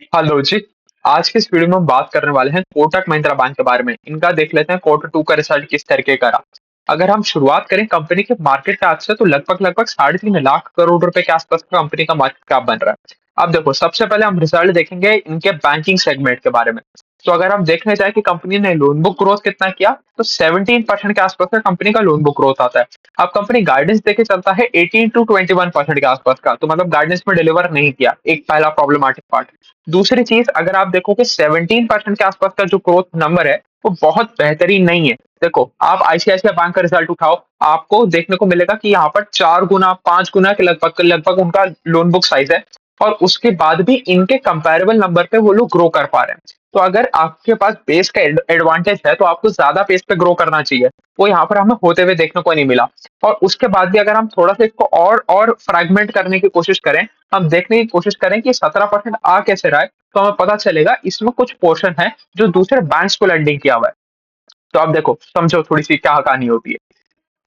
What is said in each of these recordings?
Hello जी। आज की इस वीडियो में हम बात करने वाले हैं कोटक महिंद्रा बैंक के बारे में। इनका देख लेते हैं क्वार्टर टू का रिजल्ट किस तरीके का रहा। अगर हम शुरुआत करें कंपनी के मार्केट कैप से तो लगभग लगभग 3.5 लाख करोड़ रुपए के आसपास का कंपनी का मार्केट कैप बन रहा है। अब देखो, सबसे पहले हम रिजल्ट देखेंगे इनके बैंकिंग सेगमेंट के बारे में। तो अगर हम देखने जाए कि कंपनी ने लोन बुक ग्रोथ कितना किया, तो 17% के आसपास का कंपनी का लोन बुक ग्रोथ आता है। अब कंपनी गाइडेंस देके चलता है 18 to 21% के आसपास का, तो मतलब गाइडेंस में डिलीवर नहीं किया, एक पहला प्रॉब्लमैटिक पार्ट। दूसरी चीज, अगर आप देखो कि 17% के आसपास का जो ग्रोथ नंबर है, वो बहुत बेहतरीन नहीं है। देखो, आप आईसीआईसीआई बैंक का रिजल्ट उठाओ, आपको देखने को मिलेगा कि यहाँ पर 4 गुना 5 गुना के लगभग लगभग उनका लोन बुक साइज है। और उसके बाद भी इनके कंपैरेबल नंबर पे वो लोग ग्रो कर पा रहे हैं। तो अगर आपके पास बेस का एडवांटेज है तो आपको ज्यादा पेस पे ग्रो करना चाहिए। वो यहाँ पर हमें होते हुए देखने को नहीं मिला। और उसके बाद भी अगर हम थोड़ा सा इसको और फ्रैगमेंट करने की कोशिश करें, हम देखने की कोशिश करें कि 17% आ कैसे रहा है, तो हमें पता चलेगा इसमें कुछ पोर्शन है जो दूसरे बैंक्स को लेंडिंग किया हुआ है। तो आप देखो, समझो थोड़ी सी क्या कहानी होती है।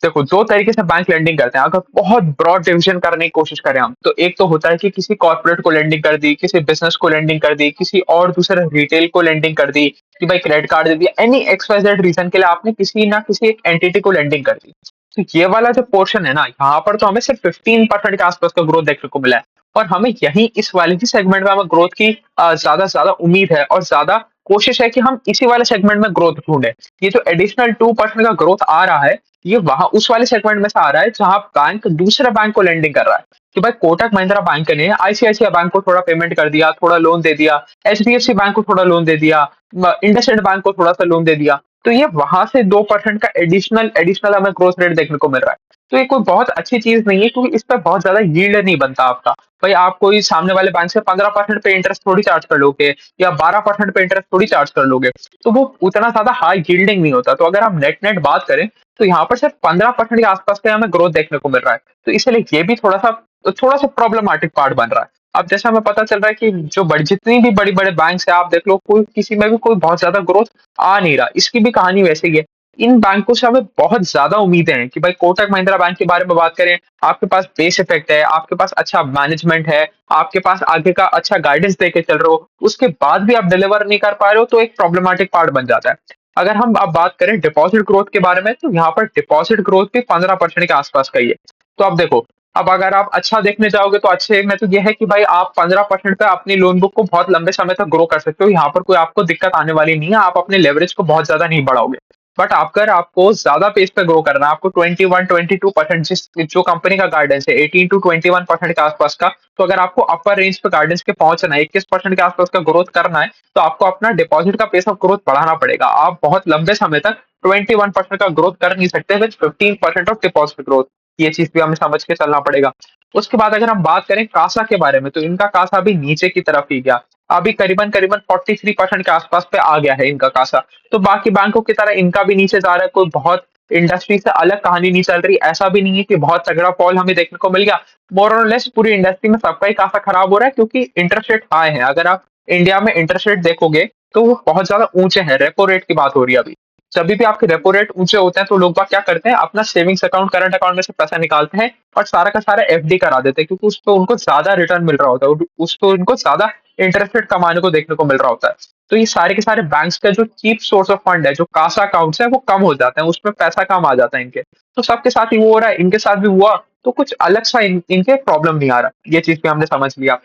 देखो, दो तरीके से बैंक लेंडिंग करते हैं। अगर बहुत ब्रॉड डिवीजन करने की कोशिश करें हम, तो एक तो होता है कि किसी कॉर्पोरेट को लेंडिंग कर दी, किसी बिजनेस को लेंडिंग कर दी, किसी और दूसरे रिटेल को लेंडिंग कर दी, कि भाई क्रेडिट कार्ड दे दिया, any X Y Z reason के लिए आपने किसी ना किसी एक एंटिटी को लेंडिंग कर दी। तो ये वाला जो पोर्शन है ना, यहाँ पर तो हमें सिर्फ 15% के आसपास का ग्रोथ देखने को मिला है। और हमें यही इस वाले ही सेगमेंट में हमें ग्रोथ की ज्यादा से ज्यादा उम्मीद है, और ज्यादा कोशिश है कि हम इसी वाले सेगमेंट में ग्रोथ ढूंढे। ये जो एडिशनल 2% का ग्रोथ आ रहा है, ये वहां उस वाले सेगमेंट में से आ रहा है जहां बैंक दूसरे बैंक को लेंडिंग कर रहा है। कि भाई कोटक महिंद्रा बैंक ने आईसीआईसीआई बैंक को थोड़ा पेमेंट कर दिया, थोड़ा लोन दे दिया, एचडीएफसी बैंक को थोड़ा लोन दे दिया, इंडसइंड बैंक को थोड़ा सा लोन दे दिया। तो ये वहां से 2% का एडिशनल एडिशनल हमें ग्रोथ रेट देखने को मिल रहा है। तो ये कोई बहुत अच्छी चीज नहीं है, क्योंकि इस पर बहुत ज्यादा यील्ड नहीं बनता आपका। भाई आप कोई सामने वाले बैंक से 15% पे इंटरेस्ट थोड़ी चार्ज कर लोगे, या 12% पे इंटरेस्ट थोड़ी चार्ज कर लोगे। तो वो उतना ज्यादा हाई यील्डिंग नहीं होता। तो अगर हम नेट नेट बात करें, तो यहाँ पर सिर्फ 15% के आसपास का हमें ग्रोथ देखने को मिल रहा है। तो इसलिए ये भी थोड़ा सा प्रॉब्लमैटिक पार्ट बन रहा है। अब जैसे हमें पता चल रहा है कि जो बड़ी जितनी भी बड़ी बड़े बैंक्स है, आप देख लो, कोई किसी में भी कोई बहुत ज्यादा ग्रोथ आ नहीं रहा। इसकी भी कहानी वैसे ही है। इन बैंकों से हमें बहुत ज्यादा उम्मीदें हैं कि भाई कोटक महिंद्रा बैंक के बारे में बात करें, आपके पास बेस इफेक्ट है, आपके पास अच्छा मैनेजमेंट है, आपके पास आगे का अच्छा गाइडेंस देके चल रहे हो, उसके बाद भी आप डिलीवर नहीं कर पा रहे हो, तो एक प्रॉब्लमैटिक पार्ट बन जाता है। अगर हम अब बात करें डिपॉजिट ग्रोथ के बारे में, तो यहाँ पर डिपॉजिट ग्रोथ भी 15% के आसपास का ही है। तो अब देखो, अब अगर आप अच्छा देखने जाओगे, तो अच्छे में तो यह है कि भाई आप 15% पे अपनी लोन बुक को बहुत लंबे समय तक ग्रो कर सकते हो। यहाँ पर कोई आपको दिक्कत आने वाली नहीं है, आप अपने लेवरेज को बहुत ज्यादा नहीं बढ़ाओगे। बट अगर आपको ज्यादा पेस पे ग्रो करना है, आपको 21-22% जिस जो कंपनी का गाइडेंस है 18 to 21% के आसपास का, तो अगर आपको अपर रेंज पे गाइडेंस के पहुंचना है, 21% के आसपास का ग्रोथ करना है, तो आपको अपना डिपॉजिट का पेस ऑफ ग्रोथ बढ़ाना पड़ेगा। आप बहुत लंबे समय तक 21% का ग्रोथ कर नहीं सकते विद 15% ऑफ डिपॉजिट ग्रोथ। ये चीज भी हमें समझ के चलना पड़ेगा। उसके बाद अगर हम बात करें कासा के बारे में, तो इनका कासा भी नीचे की तरफ ही गया। अभी करीबन करीबन 43% के आसपास पे आ गया है इनका कासा। तो बाकी बैंकों की तरह इनका भी नीचे जा रहा है। कोई बहुत इंडस्ट्री से अलग कहानी नहीं चल रही। ऐसा भी नहीं है कि बहुत तगड़ा फॉल हमें देखने को मिल गया। मोर और लेस पूरी इंडस्ट्री में सबका ही कासा खराब हो रहा है, क्योंकि इंटरेस्ट रेट हाई है। अगर आप इंडिया में इंटरेस्ट रेट देखोगे, तो वो बहुत ज्यादा ऊंचे हैं। रेपो रेट की बात हो रही है अभी। जब भी आपके रेपो रेट ऊंचे होते हैं, तो लोग बाग क्या करते हैं, अपना सेविंग्स अकाउंट करंट अकाउंट में से पैसा निकालते हैं और सारा का सारा एफडी करा देते हैं, क्योंकि उस पर उनको ज्यादा रिटर्न मिल रहा होता है, उस पर उनको ज्यादा इंटरेस्ट रेट कमाने को देखने को मिल रहा होता है। तो ये सारे के सारे बैंक्स का जो चीप सोर्स ऑफ फंड है, जो कासा अकाउंट्स है, वो कम हो जाते हैं, उसमें पैसा कम आ जाता है इनके। तो सबके साथ ही वो हो रहा है, इनके साथ भी हुआ। तो कुछ अलग सा इनके प्रॉब्लम नहीं आ रहा। ये चीज भी हमने समझ लिया।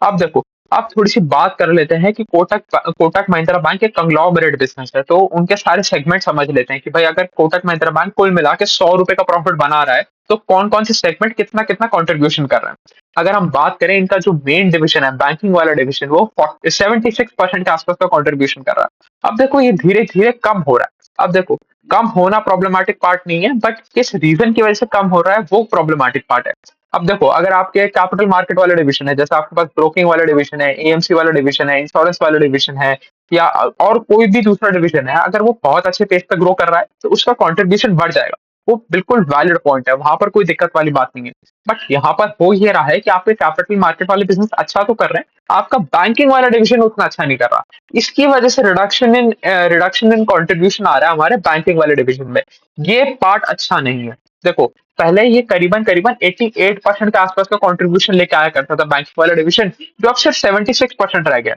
अब देखो, अब थोड़ी सी बात कर लेते हैं कि कोटक महिंद्रा बैंक एक कंग्लोमरेट बिजनेस है, तो उनके सारे सेगमेंट समझ लेते हैं कि भाई अगर कोटक महिंद्रा बैंक कुल मिला के 100 रुपए का प्रॉफिट बना रहा है, तो कौन कौन से सेगमेंट कितना कितना कंट्रीब्यूशन कर रहे हैं। अगर हम बात करें, इनका जो मेन डिवीजन है, बैंकिंग वाला डिवीजन, वो 76% के आसपास का कंट्रीब्यूशन कर रहा है। अब देखो, ये धीरे धीरे कम हो रहा है। अब देखो, कम होना प्रॉब्लमैटिक पार्ट नहीं है, बट किस रीजन की वजह से कम हो रहा है, वो प्रॉब्लमैटिक पार्ट है। अब देखो, अगर आपके कैपिटल मार्केट वाला डिवीजन है, जैसे आपके पास ब्रोकिंग वाला डिवीजन है, एएमसी वाला डिवीजन है, इंश्योरेंस वाला डिवीजन है, या और कोई भी दूसरा डिवीजन है, अगर वो बहुत अच्छे पेस पे ग्रो कर रहा है, तो उसका कंट्रीब्यूशन बढ़ जाएगा। वो बिल्कुल वैलिड पॉइंट है, वहां पर कोई दिक्कत वाली बात नहीं है। बट यहाँ पर हो ये रहा है कि आपके कैपिटल मार्केट वाले बिजनेस अच्छा तो कर रहे हैं, आपका बैंकिंग वाला डिवीजन उतना अच्छा नहीं कर रहा। इसकी वजह से रिडक्शन इन कंट्रीब्यूशन आ रहा है हमारे बैंकिंग वाले डिवीजन में। ये पार्ट अच्छा नहीं है। देखो, पहले ये करीबन-करीबन 88% के आस-पास का कंट्रीब्यूशन लेके आया करता था बैंकिंग वाला डिवीज़न, जो अब सिर्फ 76% रह गया।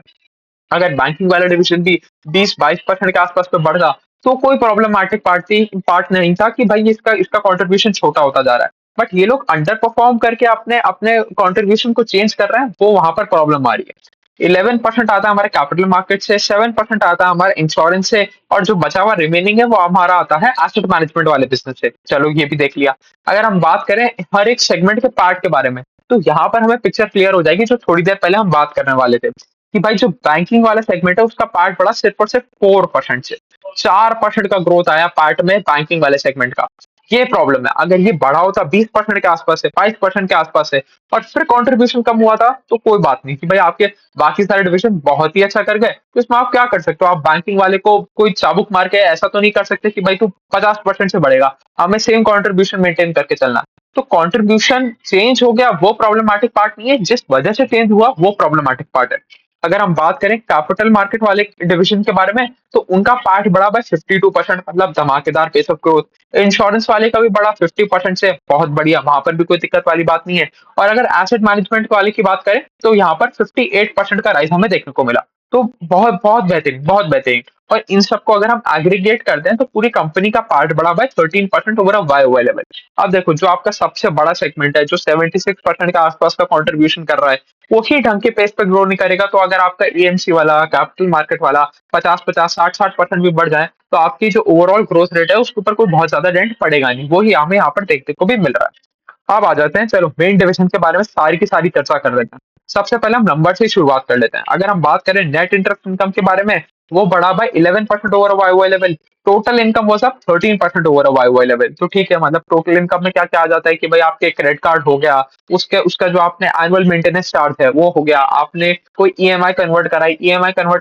अगर बैंकिंग वाला डिवीज़न भी 20-22% के आस-पास पे बढ़ता, तो कोई प्रॉब्लमैटिक पार्ट नहीं था कि भाई इसका इसका कंट्रीब्यूशन छोटा होता जा रहा है। बट ये लोग अंडर परफॉर्म करके अपने अपने कंट्रीब्यूशन को चेंज कर रहे हैं, वो वहाँ पर प्रॉब्लम आ रही है। 11% आता है हमारे कैपिटल मार्केट से, 7% आता है हमारे इंश्योरेंस से और जो बचा हुआ रिमेनिंग है वो हमारा आता है एसेट मैनेजमेंट वाले बिज़नेस से। चलो ये भी देख लिया। अगर हम बात करें हर एक सेगमेंट के पार्ट के बारे में, तो यहाँ पर हमें पिक्चर क्लियर हो जाएगी जो थोड़ी देर पहले हम बात करने वाले थे। कि भाई जो बैंकिंग वाला सेगमेंट है उसका पार्ट बढ़ा सिर्फ और सिर्फ 4% से 4% का ग्रोथ आया पार्ट में बैंकिंग वाले सेगमेंट का। ये प्रॉब्लम है। अगर ये बढ़ा होता 20% के आसपास से 22% के आसपास से और फिर कंट्रीब्यूशन कम हुआ था तो कोई बात नहीं कि भाई आपके बाकी सारे डिविजन बहुत ही अच्छा कर गए, तो इसमें आप क्या कर सकते हो? आप बैंकिंग वाले को कोई चाबुक मार के ऐसा तो नहीं कर सकते कि भाई तू 50% से बढ़ेगा, हमें सेम कंट्रीब्यूशन मेंटेन करके चलना है। तो कंट्रीब्यूशन चेंज हो गया वो प्रॉब्लमैटिक पार्ट नहीं है, जिस वजह से चेंज हुआ वो प्रॉब्लमैटिक पार्ट है। अगर हम बात करें कैपिटल मार्केट वाले डिवीजन के बारे में, तो उनका पार्ट बढ़ा बाय 52%, मतलब धमाकेदार पेस ऑफ ग्रोथ। इंश्योरेंस वाले का भी बढ़ा 50% से, बहुत बढ़िया, वहां पर भी कोई दिक्कत वाली बात नहीं है। और अगर एसेट मैनेजमेंट वाले की बात करें तो यहाँ पर 58% का राइज हमें देखने को मिला। तो बहुत बहुत बेहतरीन, बहुत बेहतरीन। और इन सबको अगर हम एग्रीगेट करते हैं तो पूरी कंपनी का पार्ट बढ़ा by 13% over a Y level. अब देखो, जो आपका सबसे बड़ा सेगमेंट है जो 76% के आसपास का कंट्रीब्यूशन कर रहा है, वही ढंग के पेस पे ग्रो नहीं करेगा, तो अगर आपका एएमसी वाला, कैपिटल मार्केट वाला 50-50, 60-60% भी बढ़ जाए, तो आपकी जो ओवरऑल ग्रोथ रेट है उसके ऊपर कोई बहुत ज्यादा डेंट पड़ेगा नहीं। वही हमें यहाँ पर देखने को भी मिल रहा है। अब आ जाते हैं, चलो मेन डिविजन के बारे में सारी की सारी चर्चा कर लेते हैं। सबसे पहले हम नंबर से ही शुरुआत कर लेते हैं। अगर हम बात करें नेट इंटरेस्ट इनकम के बारे में, वो बढ़ा by 11% over Y level. Total income was up 13% over Y level. तो ठीक है, मतलब टोटल इनकम में क्या क्या आ जाता है कि भाई आपके क्रेडिट कार्ड हो गया, उसके उसका जो आपने एनुअल मेंटेनेंस चार्ज है वो हो गया, आपने कोई ईएमआई कन्वर्ट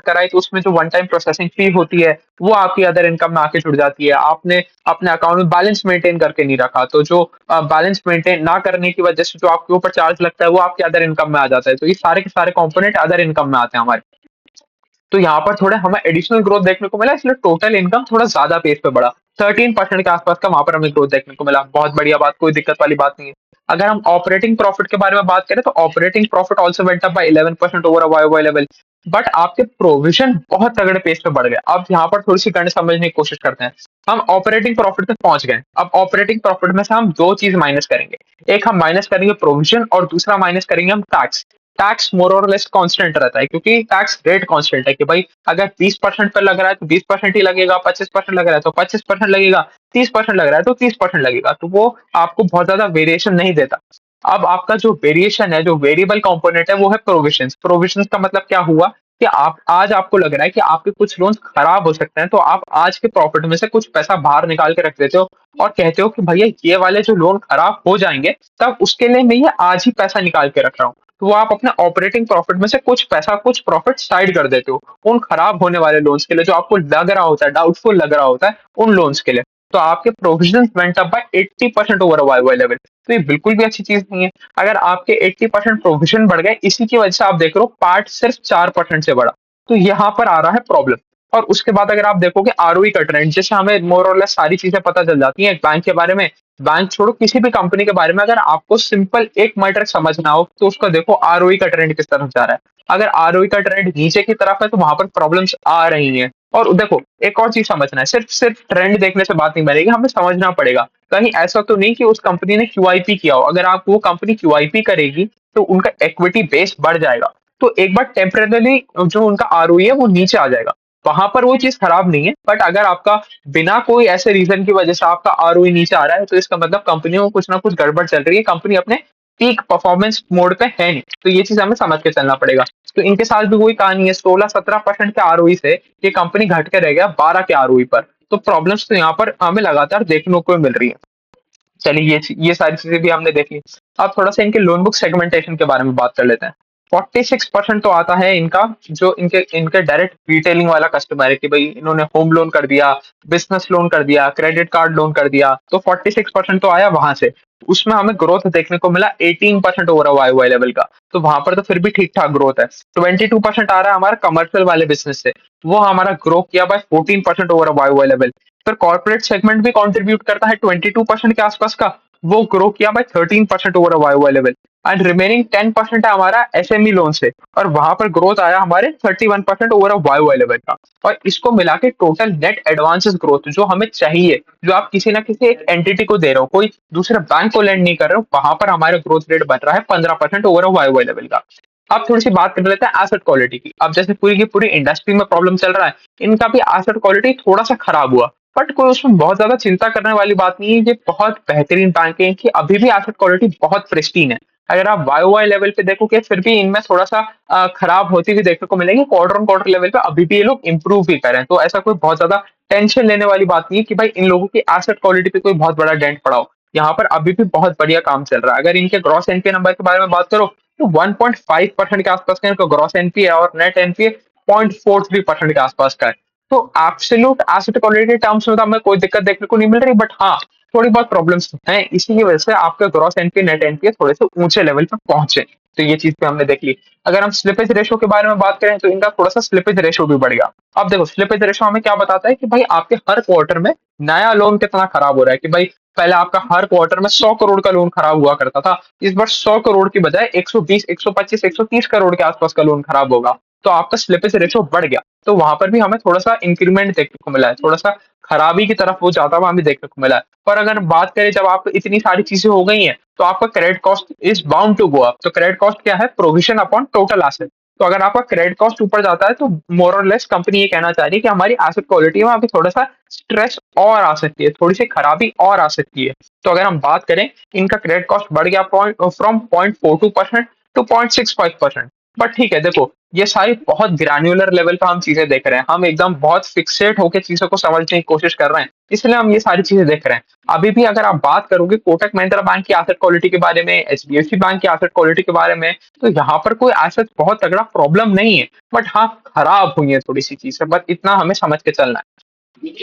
कराई तो उसमें जो वन टाइम प्रोसेसिंग फी होती है वो आपकी अदर इनकम में आके जुड़ जाती है। आपने अपने अकाउंट में बैलेंस मेंटेन करके नहीं रखा, तो जो बैलेंस मेंटेन ना करने की वजह से जो आपके ऊपर चार्ज लगता है वो आपके अदर इनकम में आ जाता है। तो ये सारे के सारे कंपोनेंट अदर इनकम में आते हैं हमारे। तो यहाँ पर थोड़ा हमें एडिशनल ग्रोथ देखने को मिला, इसलिए टोटल इनकम थोड़ा ज्यादा पेस पे बढ़ा। 13% के आसपास का वहां पर हमें ग्रोथ देखने को मिला। बहुत बढ़िया बात, कोई दिक्कत वाली बात नहीं है। अगर हम ऑपरेटिंग प्रॉफिट के बारे में बात करें तो operating profit also went up by 11% over Y level. But आपके प्रोविजन बहुत तगड़े पेस पे बढ़ गए। अब यहाँ पर थोड़ी सी गणित समझने की कोशिश करते हैं। हम ऑपरेटिंग प्रॉफिट तक पहुंच गए। अब ऑपरेटिंग प्रॉफिट में से हम दो चीज माइनस करेंगे। एक हम माइनस करेंगे प्रोविजन और दूसरा माइनस करेंगे हम टैक्स। टैक्स मोर और लेस कांस्टेंट रहता है क्योंकि टैक्स रेट कांस्टेंट है कि भाई अगर 20% पे लग रहा है तो 20% ही लगेगा, 25% लग रहा है तो 25% लगेगा, 30% लग रहा है तो 30% लगेगा। तो वो आपको बहुत ज्यादा वेरिएशन नहीं देता। अब आपका जो वेरिएशन है, जो वेरिएबल कंपोनेंट है, वो है प्रोविजंस। प्रोविजंस का मतलब क्या हुआ कि आप आज आपको लग रहा है कि आपके कुछ लोन्स खराब हो सकते हैं, तो आप आज के प्रॉफिट में से कुछ पैसा बाहर निकाल के रख देते हो और कहते हो कि भैया ये वाले जो लोन खराब हो जाएंगे तब उसके लिए मैं ये आज ही पैसा निकाल के रख रहा हूँ। तो वो आप अपने ऑपरेटिंग प्रॉफिट में से कुछ पैसा, कुछ प्रॉफिट साइड कर देते हो उन खराब होने वाले लोन्स के लिए, जो आपको लग रहा होता है, डाउटफुल लग रहा होता है उन लोन्स के लिए। तो आपके provision went up by 80% over Y level. तो ये बिल्कुल भी अच्छी चीज नहीं है। अगर आपके 80% प्रोविजन बढ़ गए, इसी की वजह से आप देख रहे हो पार्ट सिर्फ 4% से बढ़ा, तो यहाँ पर आ रहा है प्रॉब्लम। और उसके बाद अगर आप देखोगे आरओई का ट्रेंड, जैसे हमें मोर और लेस सारी चीजें पता चल जाती हैं बैंक के बारे में, बैंक छोड़ो किसी भी कंपनी के बारे में, अगर आपको सिंपल एक मैट्रिक समझना हो तो उसका देखो आरओई का ट्रेंड किस तरफ जा रहा है। अगर आरओई का ट्रेंड नीचे की तरफ है तो वहां पर प्रॉब्लम्स आ रही हैं। और देखो, एक और चीज समझना है, सिर्फ सिर्फ ट्रेंड देखने से बात नहीं बनेगी, हमें समझना पड़ेगा कहीं ऐसा तो नहीं कि उस कंपनी ने क्यूआईपी किया हो। अगर आप वो कंपनी क्यूआईपी करेगी तो उनका इक्विटी बेस बढ़ जाएगा, तो एक बार टेम्परेली जो उनका आरओई है वो नीचे आ जाएगा। वहां पर वो चीज खराब नहीं है। बट अगर आपका बिना कोई ऐसे रीजन की वजह से आपका आरओई नीचे आ रहा है, तो इसका मतलब कंपनी में कुछ ना कुछ गड़बड़ चल रही है, कंपनी अपने पीक परफॉर्मेंस मोड पे है नहीं। तो ये चीज हमें समझ के चलना पड़ेगा। तो इनके साथ भी वही कहानी है, 16-17% के आरओई से ये कंपनी घट के रह गया 12 के आरओई पर। तो प्रॉब्लम्स तो यहाँ पर हमें लगातार देखने को मिल रही है। चलिए, ये सारी चीजें भी हमने देख ली। अब थोड़ा सा इनके लोन बुक सेगमेंटेशन के बारे में बात कर लेते हैं। 46% तो आता है इनका, जो इनके इनके डायरेक्ट रिटेलिंग वाला कस्टमर है कि भाई इन्होंने होम लोन कर दिया, बिजनेस लोन कर दिया, क्रेडिट कार्ड लोन कर दिया, तो 46% तो आया वहां से। उसमें हमें ग्रोथ देखने को मिला 18% ओवर वाई वाई लेवल का। तो वहां पर तो फिर भी ठीक ठाक ग्रोथ है। 22% आ रहा है हमारा कमर्शियल वाले बिजनेस से, वो हमारा ग्रो किया by 14% over Y Y level. फिर कॉर्पोरेट सेगमेंट भी कंट्रीब्यूट करता है 22% के आसपास का, वो ग्रो किया by 13% over Y Y level. And remaining 10% है हमारा एसएमई लोन से, और वहां पर ग्रोथ आया हमारे 31% ओवर वाई वाई लेवल का। और इसको मिला के टोटल नेट एडवांसेस ग्रोथ जो हमें चाहिए, जो आप किसी ना किसी एक एंटिटी को दे रहे हो, कोई दूसरे बैंक को लेंड नहीं कर रहे हो, वहां पर हमारा ग्रोथ रेट बन रहा है 15% ओवर वाई वाई लेवल का। अब थोड़ी सी बात कर लेते हैं एसेट क्वालिटी की। अब जैसे पूरी की पूरी इंडस्ट्री में प्रॉब्लम चल रहा है, इनका भी एसेट क्वालिटी थोड़ा सा खराब हुआ, बट कोई उसमें बहुत ज्यादा चिंता करने वाली बात नहीं है। ये बहुत बेहतरीन बैंक है कि अभी भी एसेट क्वालिटी बहुत प्रिस्टीन है। अगर आप वाई वाई लेवल पे देखोगे फिर भी इनमें थोड़ा सा खराब होती हुई देखने को मिलेगी, क्वार्टर ऑन क्वार्टर लेवल पे अभी भी ये लोग इंप्रूव भी करें, तो ऐसा कोई बहुत ज्यादा टेंशन लेने वाली बात नहीं है कि भाई इन लोगों की एसेट क्वालिटी पे कोई बहुत बड़ा डेंट पड़ा हो। यहाँ पर अभी भी बहुत बढ़िया काम चल रहा है। अगर इनके ग्रॉस एनपीए नंबर के बारे में बात करो तो 1.5% के आसपास का इनका ग्रॉस एनपीए है, और नेट एनपीए 0.43% के आसपास का है। तो एब्सोल्यूट एसेट क्वालिटी टर्म्स में तो हमें कोई दिक्कत देखने को नहीं मिल रही, बट हाँ थोड़ी बहुत प्रॉब्लम्स हैं, इसी की वजह से आपके ग्रॉस एनपीए नेट एनपीए थोड़े से ऊंचे लेवल पर पहुंचे। तो ये चीज भी हमने देख ली। अगर हम स्लिपेज रेशो के बारे में बात करें तो इनका थोड़ा सा स्लिपेज रेशो भी बढ़ गया। अब देखो स्लिपेज रेशो हमें क्या बताता है कि भाई आपके हर क्वार्टर में नया लोन कितना खराब हो रहा है। कि भाई पहले आपका हर क्वार्टर में 100 करोड़ का लोन खराब हुआ करता था, इस बार 100 करोड़ की बजाय 120, 125, 130 करोड़ के आसपास का लोन खराब होगा, तो आपका स्लिपेज रेशो बढ़ गया। तो वहां पर भी हमें थोड़ा सा इंक्रीमेंट देखने को मिला है, थोड़ा सा खराबी की तरफ वो जाता हुआ हमें देखने को मिला है। और अगर बात करें जब आप इतनी सारी चीजें हो गई हैं तो आपका credit cost is bound to go up. तो क्रेडिट कॉस्ट क्या है? Provision upon total asset. तो अगर आपका क्रेडिट कॉस्ट ऊपर जाता है तो मोर और लेस कंपनी ये कहना चाह रही है कि हमारी एसेट क्वालिटी में अभी थोड़ा सा स्ट्रेस और आ सकती है, थोड़ी सी खराबी और आ सकती है। तो अगर हम बात करें, इनका क्रेडिट कॉस्ट बढ़ गया पॉइंट फ्रॉम 0.42% टू 0.65%। बट ठीक है, देखो ये सारी बहुत ग्रैन्युलर लेवल पे हम चीजें देख रहे हैं, हम एकदम बहुत फिक्सेट होकर चीजों को समझने की कोशिश कर रहे हैं, इसलिए हम ये सारी चीजें देख रहे हैं। अभी भी अगर आप बात करोगे कोटक महिंद्रा बैंक की एसेट क्वालिटी के बारे में, एचडीएफसी बैंक की एसेट क्वालिटी के बारे में, तो यहाँ पर कोई एसेट बहुत तगड़ा प्रॉब्लम नहीं है। बट हाँ खराब हुई है थोड़ी सी चीजें, बट इतना हमें समझ के चलना है।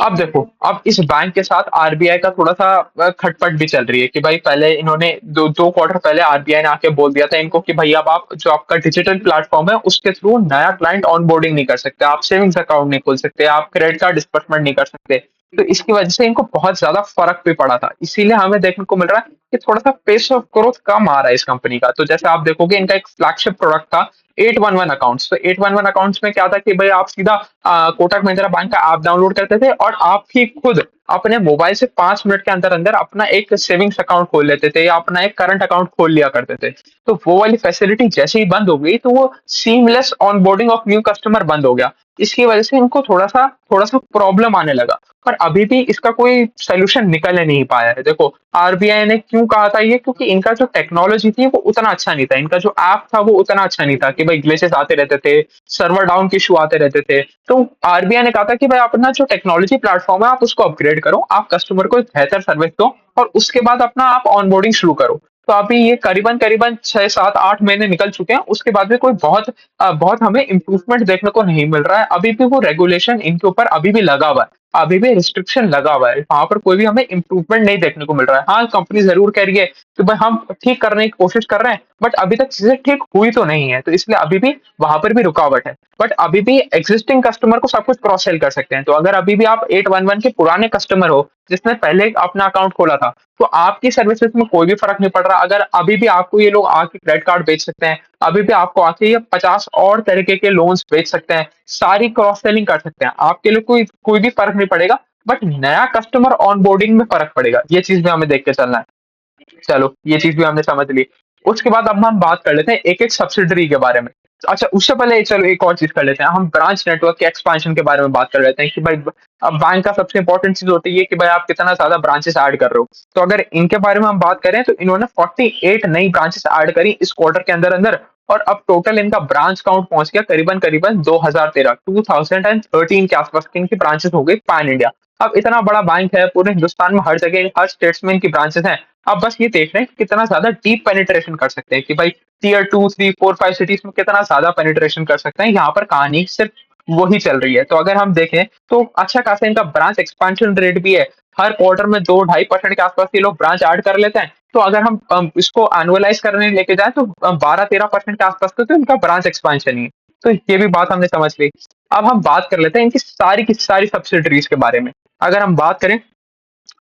अब देखो, अब इस बैंक के साथ आरबीआई का थोड़ा सा खटपट भी चल रही है कि भाई पहले इन्होंने दो क्वार्टर पहले आरबीआई ने आके बोल दिया था इनको कि भाई अब आप जो आपका डिजिटल प्लेटफॉर्म है उसके थ्रू नया क्लाइंट ऑनबोर्डिंग नहीं कर सकते, आप सेविंग्स अकाउंट नहीं खोल सकते, आप क्रेडिट कार्ड डिस्बर्समेंट नहीं कर सकते। तो इसकी वजह से इनको बहुत ज्यादा फर्क भी पड़ा था, इसीलिए हमें देखने को मिल रहा है कि थोड़ा सा पेस ऑफ ग्रोथ कम आ रहा है इस कंपनी का। तो जैसे आप देखोगे इनका एक फ्लैगशिप प्रोडक्ट था 811 अकाउंट्स। तो 811 अकाउंट्स में क्या था कि भाई आप सीधा कोटक महिंद्रा बैंक का ऐप डाउनलोड करते थे और आप ही खुद अपने मोबाइल से 5 मिनट के अंदर अंदर अपना एक सेविंग्स अकाउंट खोल लेते थे या अपना एक करंट अकाउंट खोल लिया करते थे। तो वो वाली फैसिलिटी जैसे ही बंद हो गई तो वो seamless onboarding of new customer बंद हो गया। इसकी वजह से इनको थोड़ा सा प्रॉब्लम आने लगा, पर अभी भी इसका कोई सोल्यूशन निकल नहीं पाया है। देखो आरबीआई ने क्यों कहा था ये, क्योंकि इनका जो टेक्नोलॉजी थी वो उतना अच्छा नहीं था, इनका जो ऐप था वो उतना अच्छा नहीं था कि भाई ग्लिचेस आते रहते थे, सर्वर डाउन के इशू आते रहते थे। तो आरबीआई ने कहा था कि भाई अपना जो टेक्नोलॉजी प्लेटफॉर्म है आप उसको अपग्रेड करो, आप कस्टमर को एक बेहतर सर्विस दो और उसके बाद अपना आप ऑनबोर्डिंग शुरू करो। तो अभी ये करीबन करीबन 6, 7, 8 महीने निकल चुके हैं, उसके बाद भी कोई बहुत हमें इम्प्रूवमेंट देखने को नहीं मिल रहा है। अभी भी वो रेगुलेशन इनके ऊपर अभी भी लगा हुआ है, अभी भी रिस्ट्रिक्शन लगा हुआ है, वहां पर कोई भी हमें इम्प्रूवमेंट नहीं देखने को मिल रहा है। हाँ कंपनी जरूर कह रही है कि भाई हम ठीक करने की कोशिश कर रहे हैं, बट अभी तक चीजें ठीक हुई तो नहीं है, तो इसलिए अभी भी वहां पर भी रुकावट है। बट अभी भी एग्जिस्टिंग कस्टमर को सब कुछ क्रॉस सेल कर सकते हैं। तो अगर अभी भी आप 811 के पुराने कस्टमर हो जिसने पहले अपना अकाउंट खोला था, तो आपकी सर्विसेज में कोई भी फर्क नहीं पड़ रहा। अगर अभी भी आपको ये लोग आके क्रेडिट कार्ड बेच सकते हैं, अभी भी आपको आके ये 50 और तरीके के लोन्स बेच सकते हैं, सारी क्रॉस सेलिंग कर सकते हैं, आपके लिए कोई कोई भी फर्क नहीं पड़ेगा। बट नया कस्टमर ऑनबोर्डिंग में फर्क पड़ेगा, ये चीज भी हमें देख के चलना है। चलो ये चीज भी हमने समझ ली। उसके बाद अब हम बात कर लेते हैं एक एक सब्सिडरी के बारे में। अच्छा उससे पहले चलो एक और चीज कर लेते हैं, हम ब्रांच नेटवर्क के एक्सपांशन के बारे में बात कर लेते हैं कि भाई अब बैंक का सबसे इंपॉर्टेंट चीज होती है कि भाई आप कितना ज्यादा ब्रांचेस ऐड कर रहे हो। तो अगर इनके बारे में हम बात करें तो इन्होंने 48 नई ब्रांचेस ऐड करी इस क्वार्टर के अंदर अंदर, और अब टोटल इनका ब्रांच काउंट पहुंच गया करीबन करीबन 2013 के आसपास की इनकी ब्रांचेस हो गई पैन इंडिया। अब इतना बड़ा बैंक है, पूरे हिंदुस्तान में हर जगह हर स्टेट्स में इनकी ब्रांचेस हैं। अब बस ये देख रहे हैं कि कितना ज्यादा डीप पेनिट्रेशन कर सकते हैं कि भाई टीयर 2, 3, 4, 5 सिटीज में कितना ज्यादा पेनिट्रेशन कर सकते हैं। यहाँ पर कहानी सिर्फ वही चल रही है। तो अगर हम देखें तो अच्छा खासा इनका ब्रांच एक्सपेंशन रेट भी है। हर क्वार्टर में 2-2.5% के आसपास ये लोग ब्रांच ऐड कर लेते हैं। तो अगर हम इसको एनुअलाइज़ करने लेके जाएँ तो 12-13% के आसपास का तो इनका ब्रांच एक्सपेंशन ही है। तो ये भी बात हमने समझ ली। अब हम बात कर लेते हैं इनकी सारी की सारी सब्सिडियरीज़ के बारे में। अगर हम बात करें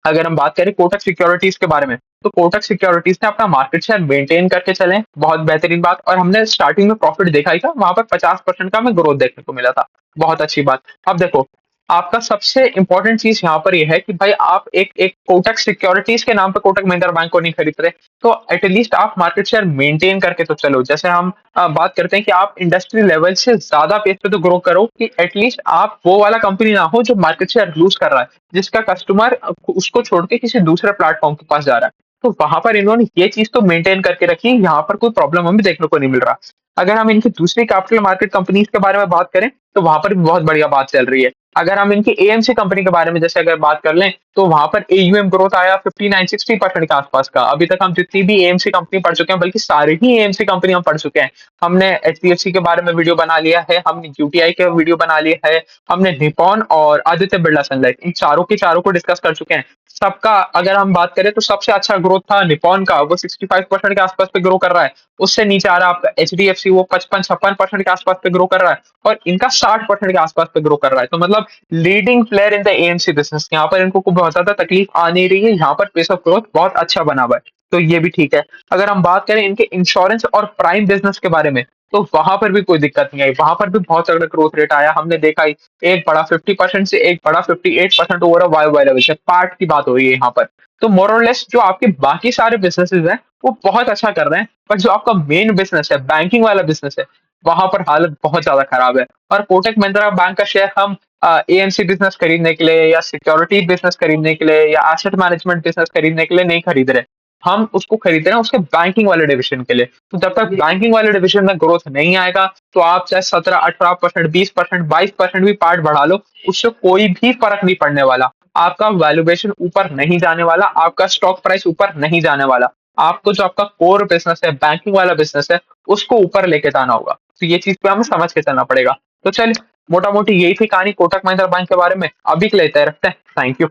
अगर हम बात करें कोटक सिक्योरिटीज़ के बारे में, तो कोटक सिक्योरिटीज़ ने अपना मार्केट शेयर मेंटेन करके चले, बहुत बेहतरीन बात। और हमने स्टार्टिंग में प्रॉफिट देखा ही था, वहाँ पर 50% का हमें ग्रोथ देखने को मिला था, बहुत अच्छी बात। अब देखो, आपका सबसे इम्पोर्टेंट चीज़ यहाँ पर ये है कि भाई आप एक एक कोटक सिक्योरिटीज़ के नाम पे कोटक महिंद्रा बैंक को नहीं खरीद रहे, तो एट लीस्ट आप मार्केट शेयर मेंटेन करके तो चलो। जैसे हम बात करते हैं कि आप इंडस्ट्री लेवल से ज़्यादा पेस पे तो ग्रो करो कि एट लीस्ट आप वो वाला कंपनी ना हो जो मार्केट शेयर लूज़ कर रहा है। जिसका कस्टमर उसको छोड़ के किसी दूसरे प्लेटफ़ॉर्म के पास जा रहा है। तो वहाँ पर इन्होंने ये चीज़ तो मेंटेन करके रखी है, यहाँ पर कोई प्रॉब्लम हमें देखने को नहीं मिल रहा। अगर हम इनकी दूसरी कैपिटल मार्केट कंपनीज़ के बारे में बात करें, तो वहाँ पर भी बहुत बढ़िया बात चल रही है। अगर हम इनकी एएमसी कंपनी के बारे में जैसे अगर बात कर लें, तो वहाँ पर एयूएम ग्रोथ आया 59-60% के आसपास का। अभी तक हम जितनी भी एएमसी कंपनी पढ़ चुके हैं, बल्कि सारी ही एएमसी कंपनी हम पढ़ चुके हैं। हमने एचडीएफसी के बारे में वीडियो बना लिया है, हमने यूटीआई के वीडियो बना लिया है, हमने निप्पॉन और आदित्य बिरला सन लाइफ इन चारों के चारों को डिस्कस कर चुके हैं। सबका अगर हम बात करें तो सबसे अच्छा ग्रोथ था निप्पॉन का, वो 65% के आसपास पे ग्रो कर रहा है। उससे नीचे आ रहा है आपका एचडीएफसी, वो 55-56% के आसपास पे ग्रो कर रहा है और इनका 60% के आसपास पे ग्रो कर रहा है। तो मतलब leading player in the AMC business, यहाँ पर इनको कोई बहुत ज़्यादा तकलीफ आ नहीं रही है, यहाँ पर पेस ऑफ ग्रोथ बहुत अच्छा बना हुआ है। तो ये भी ठीक है। अगर हम बात करें इनके इंश्योरेंस और प्राइम बिज़नेस के बारे में, तो वहाँ पर भी कोई दिक्कत नहीं आई, वहाँ पर भी बहुत तगड़ा ग्रोथ रेट आया। हमने देखा ही एक बड़ा 50% से एक बड़ा 58% ओवर अ वाई-वाई लेवल से, पार्ट की बात हो रही है यहाँ पर। तो मोर और लेस जो आपके बाकी सारे बिज़नेसेस हैं, वो बहुत अच्छा कर रहे हैं, बट जो आपका मेन बिज़नेस है, बैंकिंग वाला बिज़नेस है, वहाँ पर हालत बहुत ज़्यादा खराब है। और कोटक महिंद्रा बैंक का शेयर हम एएमसी बिज़नेस खरीदने के लिए या सिक्योरिटी बिज़नेस खरीदने के लिए या एसेट मैनेजमेंट बिज़नेस खरीदने के लिए नहीं खरीद रहे। हम उसको खरीद रहे हैं उसके बैंकिंग वाले डिवीज़न के लिए। तो जब तक बैंकिंग वाले डिवीज़न में ग्रोथ नहीं आएगा, तो आप चाहे 17-18%, 20%, 22% भी पार्ट बढ़ा लो, उससे कोई भी फ़र्क नहीं पड़ने वाला। आपका वैल्यूएशन ऊपर नहीं जाने वाला, आपका स्टॉक प्राइस ऊपर नहीं जाने वाला। आपको जो आपका कोर बिज़नेस है, बैंकिंग वाला बिज़नेस है, उसको ऊपर लेके जाना होगा। तो ये चीज़ पे हमें समझ के चलना पड़ेगा। तो चलिए, मोटा-मोटी यही थी कहानी कोटक महिंद्रा बैंक के बारे में। अभी के लिए इतना ही रखते हैं। Thank you.